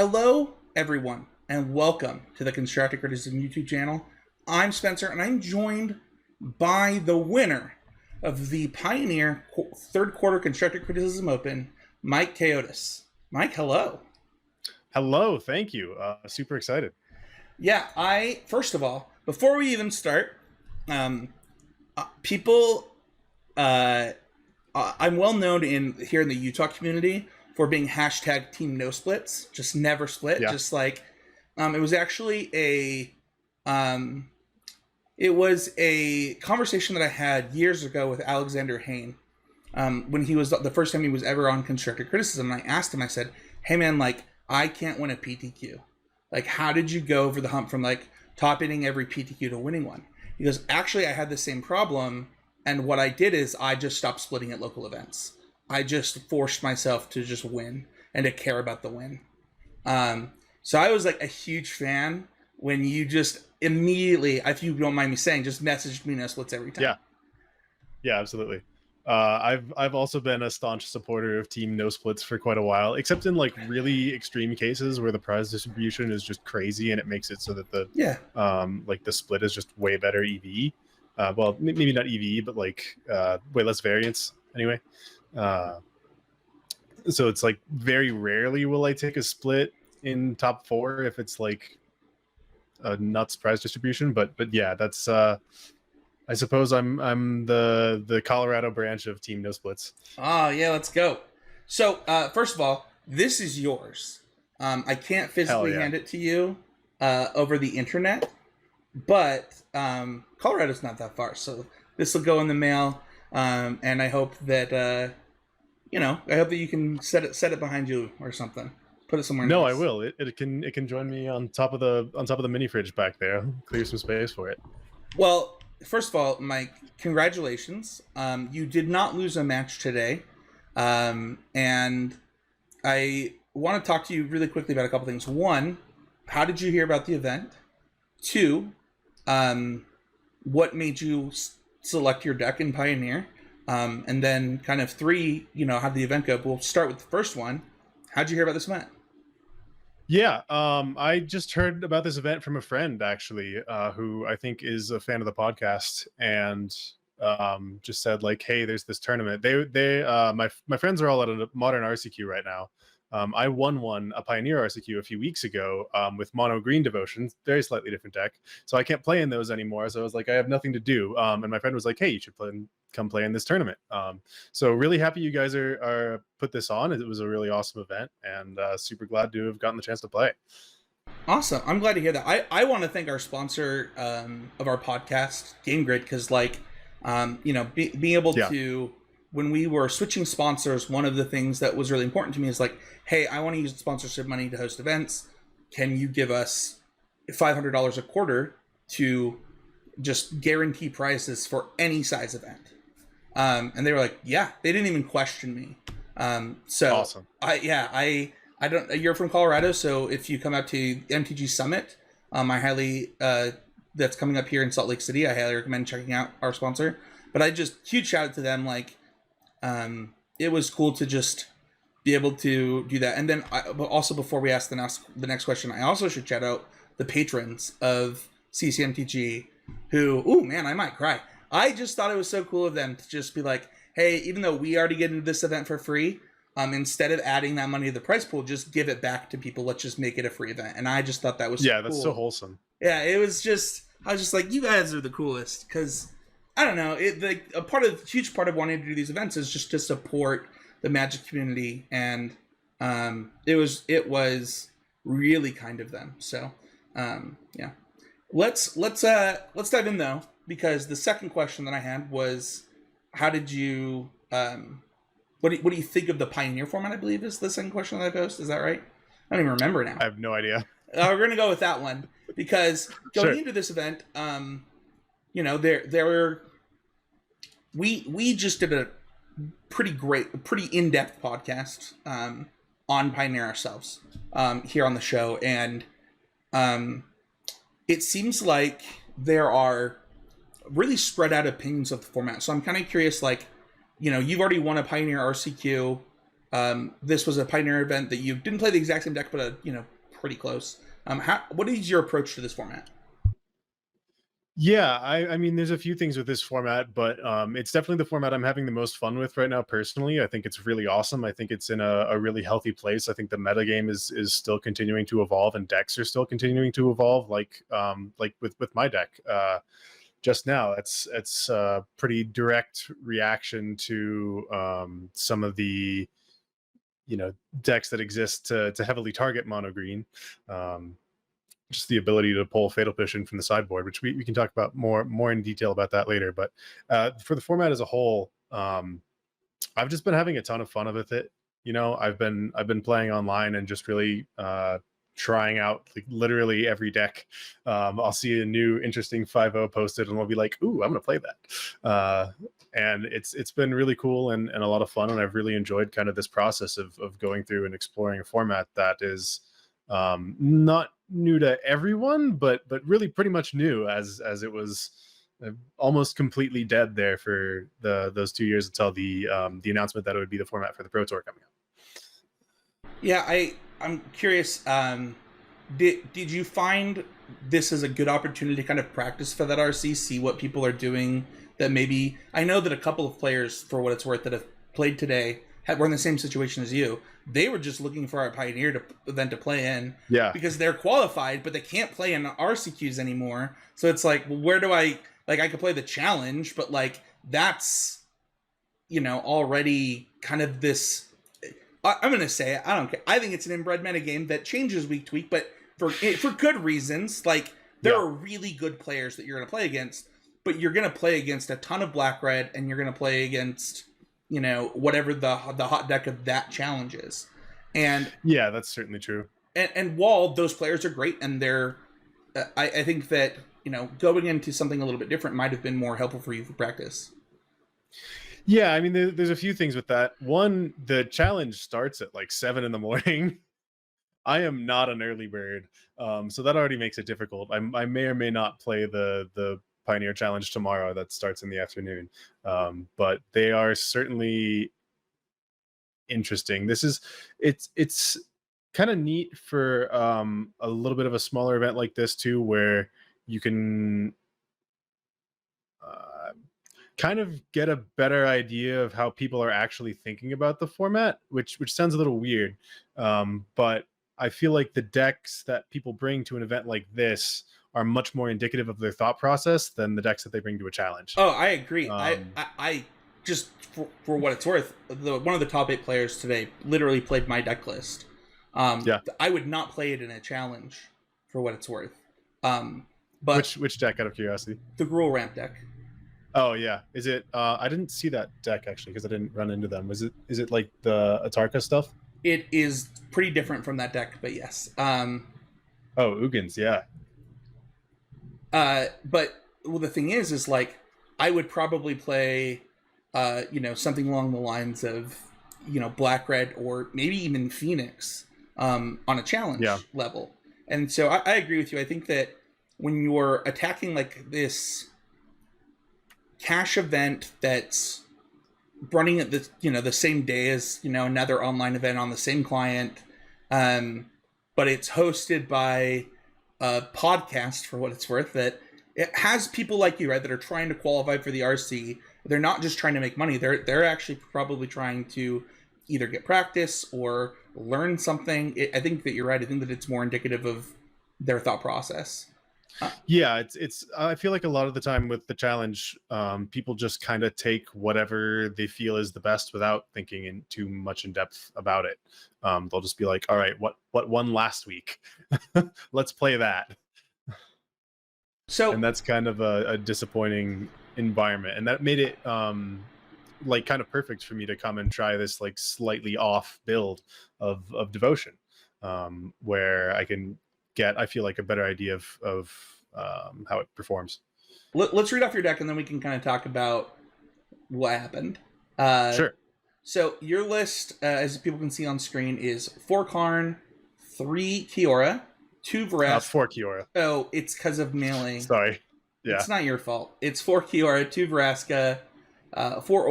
Hello, everyone, and welcome to the Constructive Criticism YouTube channel. I'm Spencer, and I'm joined by the winner of the Pioneer third quarter Constructive Criticism Open, Mike Coyotes. Mike, hello. Hello, thank you. Super excited. Yeah, first of all, before we even start, people, I'm well known here in the Utah community for being hashtag Team No Splits, just never split. Yeah. Just like, it was actually it was a conversation that I had years ago with Alexander Hain, when he was the first time he was ever on Constructive Criticism. And I asked him, I said, "Hey man, like I can't win a PTQ. Like, how did you go over the hump from like top hitting every PTQ to winning one?" He goes, "Actually, I had the same problem, and what I did is I just stopped splitting at local events. I just forced myself to just win and to care about the win." So I was like a huge fan when you just immediately, if you don't mind me saying, just messaged me no splits every time. Yeah, absolutely. I've also been a staunch supporter of Team No Splits for quite a while, except in like really extreme cases where the prize distribution is just crazy and it makes it so that the the split is just way better EVE. Well, maybe not EVE, but like way less variance anyway. So it's like very rarely will I take a split in top 4 if it's like a nuts prize distribution. But yeah, that's I suppose I'm the Colorado branch of Team No Splits. Oh yeah, let's go. So first of all, this is yours. I can't physically hand it to you over the internet, but Colorado's not that far, so this will go in the mail. And I hope that I hope that you can set it behind you or something. Put it somewhere. No, nice. I will. It can join me on top of the mini fridge back there. Clear some space for it. Well, first of all, Mike, congratulations. You did not lose a match today, and I want to talk to you really quickly about a couple things. One, how did you hear about the event? Two, what made you select your deck in Pioneer? And then kind of 3, how did the event go? We'll start with the first one. How'd you hear about this event? Yeah, I just heard about this event from a friend actually, who I think is a fan of the podcast, and just said like, "Hey, there's this tournament." My friends are all at a modern RCQ right now. I won a Pioneer RCQ a few weeks ago with Mono Green Devotion, very slightly different deck. So I can't play in those anymore. So I was like, I have nothing to do. And my friend was like, "Hey, you should come play in this tournament." So really happy you guys are put this on. It was a really awesome event, and super glad to have gotten the chance to play. Awesome. I'm glad to hear that. I want to thank our sponsor of our podcast, Game Grid, because being able to, when we were switching sponsors, one of the things that was really important to me is like, hey, I want to use sponsorship money to host events. Can you give us $500 a quarter to just guarantee prizes for any size event? And they were like, yeah, they didn't even question me. So awesome. I don't, you're from Colorado. So if you come out to MTG Summit, I highly, that's coming up here in Salt Lake City, I highly recommend checking out our sponsor. But I just huge shout out to them. Like, it was cool to just be able to do that. And then but also before we ask the next question, I also should shout out the patrons of CCMTG who, oh man, I might cry. I just thought it was so cool of them to just be like, hey, even though we already get into this event for free, instead of adding that money to the prize pool, just give it back to people. Let's just make it a free event. And I just thought that was that's cool. so wholesome. Yeah, it was just, I was just like, you guys are the coolest, because I don't know, a huge part of wanting to do these events is just to support the Magic community, and it was really kind of them. So yeah, let's dive in though, because the second question that I had was, how did you what do you think of the Pioneer format? I believe is the second question that I posed. Is that right? I don't even remember now. I have no idea. We're gonna go with that one, because going into this event, there were we just did a pretty in-depth podcast on Pioneer ourselves here on the show, and it seems like there are really spread out opinions of the format. So I'm kind of curious, like, you've already won a Pioneer RCQ. This was a Pioneer event that you didn't play the exact same deck, but pretty close. What is your approach to this format? Yeah, I mean, there's a few things with this format, but it's definitely the format I'm having the most fun with right now. Personally, I think it's really awesome. I think it's in a really healthy place. I think the metagame is still continuing to evolve, and decks are still continuing to evolve. Like with my deck, just now, it's a pretty direct reaction to some of the decks that exist to heavily target mono green. Um, just the ability to pull Fatal Push from the sideboard, which we can talk about more in detail about that later. But for the format as a whole, I've just been having a ton of fun with it. I've been playing online and just really trying out like literally every deck. I'll see a new interesting 5.0 posted and I'll be like, ooh, I'm gonna play that. And it's been really cool and a lot of fun, and I've really enjoyed kind of this process of going through and exploring a format that is not new to everyone, but really pretty much new, as it was almost completely dead there for those 2 years until the announcement that it would be the format for the Pro Tour coming up. Yeah, I'm curious. Did you find this is a good opportunity to kind of practice for that RC, see what people are doing? That maybe I know that a couple of players, for what it's worth, that have played today were in the same situation as you. They were just looking for our Pioneer event to play in, because they're qualified, but they can't play in RCQs anymore. So it's like, well, where do I could play the challenge, but like that's already kind of this. I'm gonna say it. I don't care. I think it's an inbred metagame that changes week to week, but for good reasons. Like there are really good players that you're gonna play against, but you're gonna play against a ton of black red, and you're gonna play against whatever the hot deck of that challenge is. And yeah, that's certainly true. And while those players are great, and they're I think that going into something a little bit different might have been more helpful for you for practice. Yeah, I mean, there's a few things with that. One, the challenge starts at like 7 a.m. I am not an early bird, so that already makes it difficult. I may or may not play the Pioneer Challenge tomorrow that starts in the afternoon, but they are certainly interesting. It's kind of neat for a little bit of a smaller event like this too, where you can kind of get a better idea of how people are actually thinking about the format, which sounds a little weird, but I feel like the decks that people bring to an event like this are much more indicative of their thought process than the decks that they bring to a challenge. Oh, I agree. I just for what it's worth, one of the top 8 players today literally played my deck list. I would not play it in a challenge, for what it's worth. But which deck, out of curiosity? The Gruul Ramp deck. Oh yeah, is it? I didn't see that deck actually because I didn't run into them. Is it like the Atarka stuff? It is pretty different from that deck, but yes. Oh, Ugins, yeah. But the thing is like I would probably play, something along the lines of, Black Red or maybe even Phoenix, on a challenge level. And so I agree with you. I think that when you're attacking like this cash event that's running at the same day as another online event on the same client, but it's hosted by a podcast, for what it's worth, that it has people like you, right, that are trying to qualify for the RC. They're not just trying to make money. They're actually probably trying to either get practice or learn something. I think that you're right. I think that it's more indicative of their thought process. Yeah, it's I feel like a lot of the time with the challenge, people just kind of take whatever they feel is the best without thinking in too much in depth about it. They'll just be like, all right, what won last week? Let's play that. And that's kind of a disappointing environment, and that made it like kind of perfect for me to come and try this like slightly off build of Devotion, where I can get, I feel like, a better idea of how it performs. Let's read off your deck and then we can kind of talk about what happened. Sure. So your list, as people can see on screen, is 4 Karn, 3 Kiora, 2 Vraska. 4 Kiora. Oh, it's because of mailing. Sorry. Yeah. It's not your fault. It's 4 Kiora, 2 Vraska, 4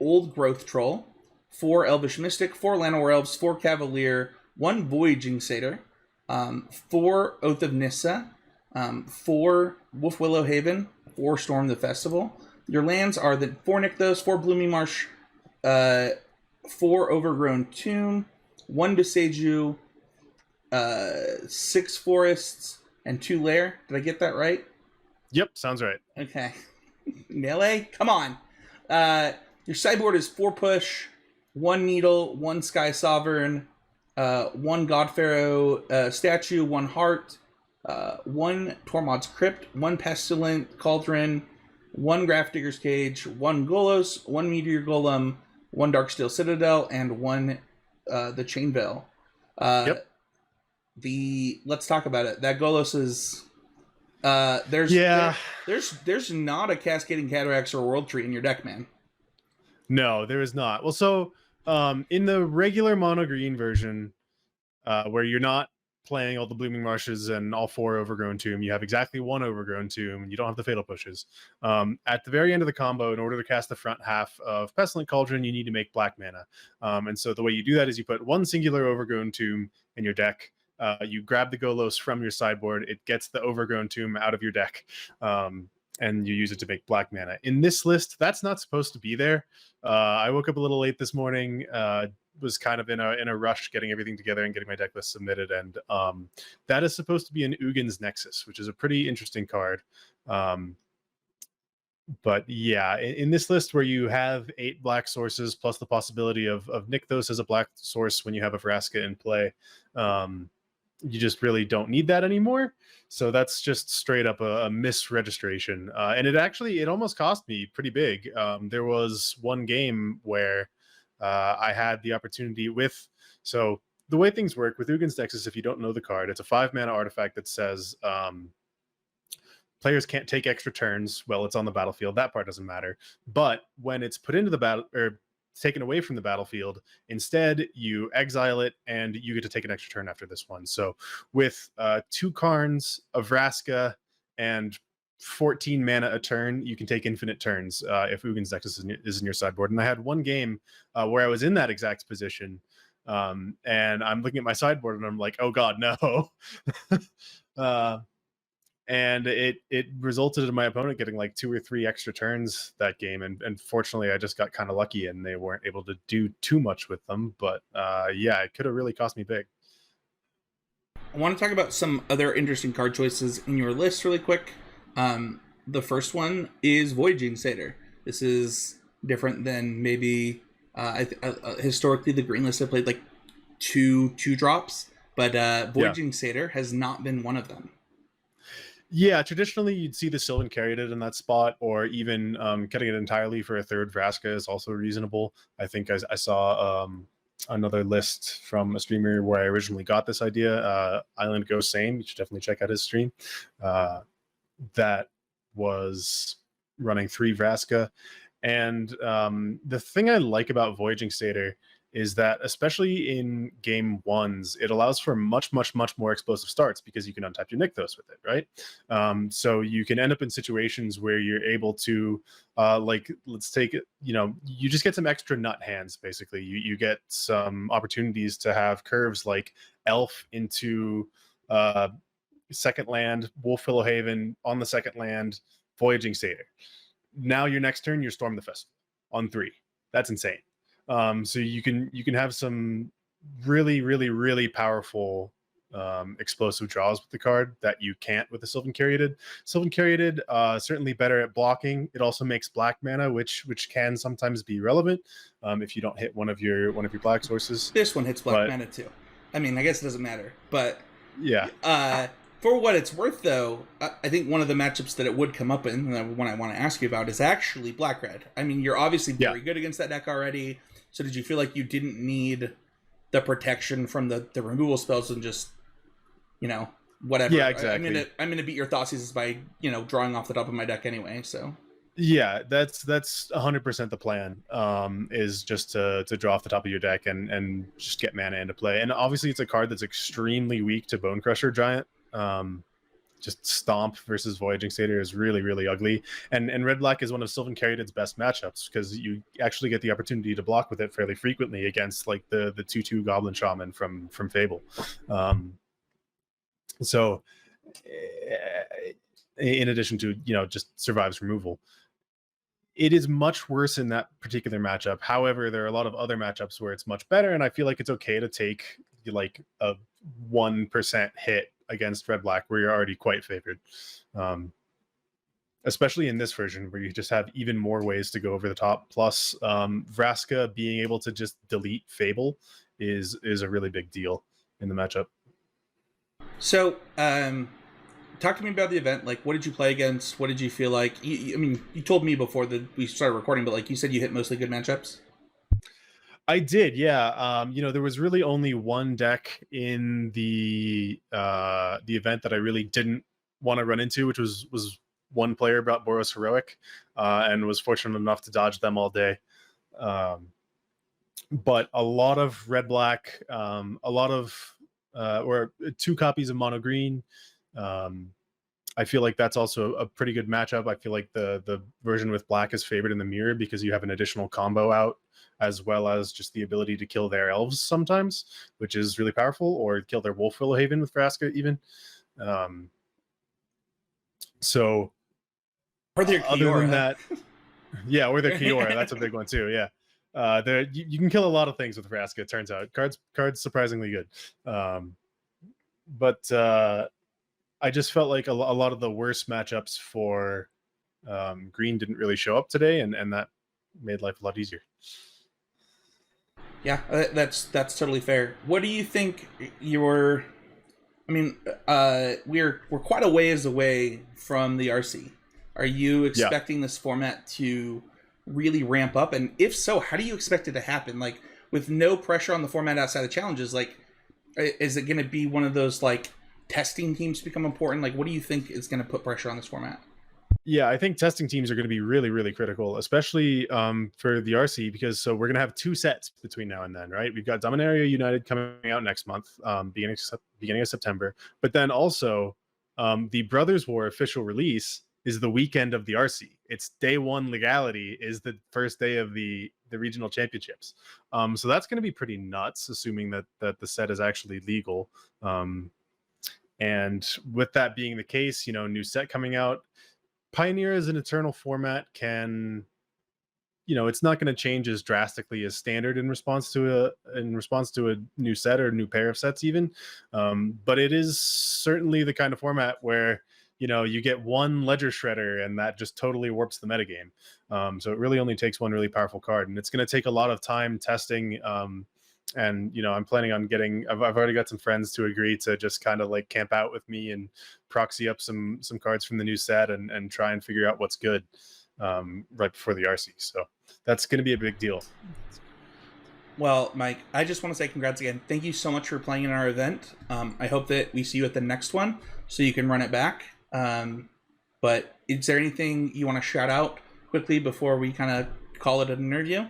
Old Growth Troll, 4 Elvish Mystic, 4 Llanowar Elves, 4 Cavalier, 1 Voyaging Satyr, 4 Oath of Nissa, 4 Wolf Willow Haven, 4 Storm the Festival. Your lands are the 4 Nykthos, 4 Blooming Marsh, 4 Overgrown Tomb, 1 Deseju, 6 Forests, and 2 Lair. Did I get that right? Yep, sounds right. Okay. Melee? Come on. Your sideboard is 4 Push, 1 Needle, 1 Sky Sovereign, 1 God Pharaoh statue, 1 Heart, 1 Tormod's Crypt, 1 Pestilent Cauldron, 1 Grafdigger's Cage, 1 Golos, 1 Meteor Golem, 1 Darksteel Citadel, and 1 the Chain Veil. Yep. Let's talk about it. That Golos is there's not a Cascading Cataracts or World Tree in your deck, man. No, there is not. Well, so in the regular mono green version, where you're not playing all the Blooming Marshes and all 4 Overgrown Tomb, you have exactly 1 Overgrown Tomb, and you don't have the Fatal Pushes. At the very end of the combo, in order to cast the front half of Pestilent Cauldron, you need to make black mana. And so the way you do that is you put 1 singular Overgrown Tomb in your deck. You grab the Golos from your sideboard. It gets the Overgrown Tomb out of your deck, and you use it to make black mana. In this list, that's not supposed to be there. I woke up a little late this morning, was kind of in a rush getting everything together and getting my deck list submitted, and that is supposed to be an Ugin's Nexus, which is a pretty interesting card. But yeah, in this list where you have 8 black sources plus the possibility of Nykthos as a black source when you have a Vraska in play, you just really don't need that anymore. So that's just straight up a misregistration. And it almost cost me pretty big. There was one game where I had the opportunity so the way things work with Ugin's Nexus, if you don't know the card, it's a 5 mana artifact that says players can't take extra turns while it's on the battlefield. That part doesn't matter. But when it's put into the battle, or taken away from the battlefield, instead you exile it and you get to take an extra turn after this one. So with 2 Karns, a Vraska, and 14 mana a turn, you can take infinite turns if Ugin's Nexus is in your sideboard. And I had one game where I was in that exact position, and I'm looking at my sideboard and I'm like, oh god, no. And it resulted in my opponent getting like 2 or 3 extra turns that game, and fortunately I just got kind of lucky and they weren't able to do too much with them. But yeah, it could have really cost me big. I want to talk about some other interesting card choices in your list really quick. The first one is Voyaging Satyr. This is different than maybe historically the green list have played like two drops, but Voyaging Satyr has not been one of them. Yeah, traditionally you'd see the Sylvan Caryatid in that spot, or even cutting it entirely for a 3rd Vraska is also reasonable. I think I saw another list from a streamer where I originally got this idea, Island Goes Sane. You should definitely check out his stream. That was running 3 Vraska. And the thing I like about Voyaging Satyr is that, especially in game 1s, it allows for much more explosive starts because you can untap your Nykthos with it, right? So you can end up in situations where you're able to, like, let's take it, you just get some extra nut hands, basically. You get some opportunities to have curves like Elf into second land, Wolf Willow Haven on the second land, Voyaging Satyr. Now your next turn, you Storm the Festival on 3. That's insane. So you can have some really powerful explosive draws with the card that you can't with the Sylvan Caryatid. Sylvan Caryatid certainly better at blocking. It also makes black mana, which can sometimes be relevant if you don't hit one of your black sources. This one hits black mana too. I mean, I guess it doesn't matter, but yeah. For what it's worth, though, I think one of the matchups that it would come up in, and one I want to ask you about, is actually black-red. I mean, you're obviously very good against that deck already, so did you feel like you didn't need the protection from the removal spells and just, whatever? Yeah, exactly. I'm gonna beat your Thoughtseize by, drawing off the top of my deck anyway, so... Yeah, that's 100% the plan, is just to draw off the top of your deck and just get mana into play. And obviously it's a card that's extremely weak to Bone Crusher Giant. just Stomp versus Voyaging Satyr is really, really ugly. And Red Black is one of Sylvan Caryatid's best matchups because you actually get the opportunity to block with it fairly frequently against like the 2/2 Goblin Shaman from Fable. So in addition to, just survives removal. It is much worse in that particular matchup. However, there are a lot of other matchups where it's much better, and I feel like it's okay to take like a 1% hit against Red Black where you're already quite favored. Especially in this version where you just have even more ways to go over the top. Plus, Vraska being able to just delete Fable is a really big deal in the matchup. So, talk to me about the event. Like, what did you play against? What did you feel like? You told me before that we started recording, but like you said, you hit mostly good matchups. I did, yeah. There was really only one deck in the event that I really didn't want to run into, which was one player brought Boros Heroic, and was fortunate enough to dodge them all day. But a lot of red black, a lot of or 2 copies of mono green. I feel like that's also a pretty good matchup. I feel like the version with black is favored in the mirror because you have an additional combo out, as well as just the ability to kill their elves sometimes, which is really powerful, or kill their Wolf Willowhaven with Vraska even. So or their Kiora. Other than that, yeah, or their Kiora, that's a big one too. Yeah, you can kill a lot of things with Vraska. It turns out cards surprisingly good, but I just felt like a lot of the worst matchups for green didn't really show up today, and that made life a lot easier. Yeah, that's totally fair. What do you think we're quite a ways away from the RC. Are you expecting this format to really ramp up? And if so, how do you expect it to happen? Like, with no pressure on the format outside of challenges, like, is it going to be one of those, like, testing teams become important? Like, what do you think is going to put pressure on this format? Yeah, I think testing teams are going to be really, really critical, especially for the RC, because we're going to have 2 sets between now and then, right? We've got Dominaria United coming out next month, beginning of September. But then also, the Brothers War official release is the weekend of the RC. It's day 1 legality is the first day of the regional championships. So that's going to be pretty nuts, assuming that the set is actually legal. And with that being the case, new set coming out. Pioneer as an eternal format can, it's not going to change as drastically as standard in response to a new set or new pair of sets even. But it is certainly the kind of format where, you get one Ledger Shredder and that just totally warps the metagame. So it really only takes one really powerful card, and it's going to take a lot of time testing. And I'm planning on I've already got some friends to agree to just kind of like camp out with me and proxy up some cards from the new set and try and figure out what's good right before the RC. So that's going to be a big deal. Well, Mike, I just want to say congrats again. Thank you so much for playing in our event. I hope that we see you at the next one so you can run it back. But is there anything you want to shout out quickly before we kind of call it an interview?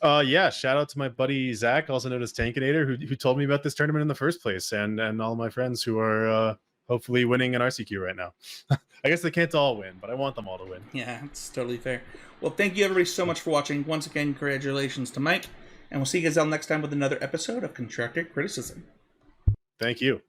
Yeah, shout out to my buddy Zach, also known as Tankinator, who told me about this tournament in the first place, and all my friends who are hopefully winning an RCQ right now. I guess they can't all win, but I want them all to win. Yeah, it's totally fair. Well, thank you everybody so much for watching. Once again, congratulations to Mike, and we'll see you guys all next time with another episode of Constructive Criticism. Thank you.